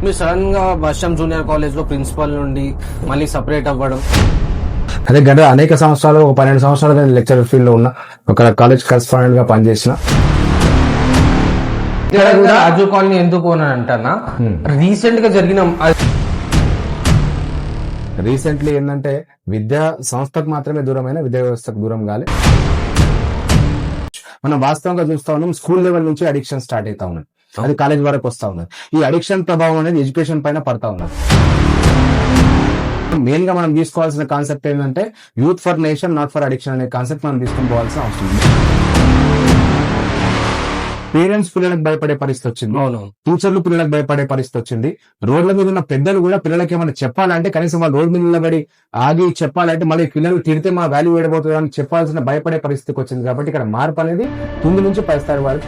మీరు సడన్ గా వర్షం జూనియర్ కాలేజ్ లో ప్రిన్సిపల్ నుండి మళ్ళీ సపరేట్ అవ్వడం. అదే గత అనేక సంవత్సరాలు, ఒక 12 సంవత్సరాలుగా నేను లెక్చరర్ ఫీల్డ్ లో ఉన్నా, ఒక కాలేజ్ కరెస్పాండెంట్ గా పనిచేసిన. రాజు కాలనీ ఎందుకు అని అంటున్నా, రీసెంట్ గా జరిగిన రీసెంట్లీ ఏంటంటే విద్యా సంస్థకు మాత్రమే దూరమైన విద్యా వ్యవస్థకు దూరం కాలే. మనం వాస్తవంగా చూస్తా ఉన్నాం, స్కూల్ లెవెల్ నుంచి అడిక్షన్ స్టార్ట్ అవుతా ఉన్నది, అది కాలేజ్ వరకు వస్తా ఉన్నది. ఈ అడిక్షన్ ప్రభావం అనేది ఎడ్యుకేషన్ పైన పడతా ఉన్నది. మెయిన్ గా మనం తీసుకోవాల్సిన కాన్సెప్ట్ ఏంటంటే youth for nation, not for addiction అనే కాన్సెప్ట్ మనం తీసుకొని పోవాల్సిన అవసరం ఉంది. పేరెంట్స్ పిల్లలకు భయపడే పరిస్థితి వచ్చింది, టీచర్లు పిల్లలకు భయపడే పరిస్థితి వచ్చింది. రోడ్ల మీద ఉన్న పెద్దలు కూడా పిల్లలకి ఏమైనా చెప్పాలంటే కనీసం వాళ్ళు రోడ్ మీద నిలబడి ఆగి చెప్పాలంటే మళ్ళీ పిల్లలు తిడితే మా వాల్యూ ఏడబోతుంది అని చెప్పాల్సిన భయపడే పరిస్థితికి వచ్చింది. కాబట్టి ఇక్కడ మార్పు అనేది 9 నుంచి 10 స్థాయి వరకు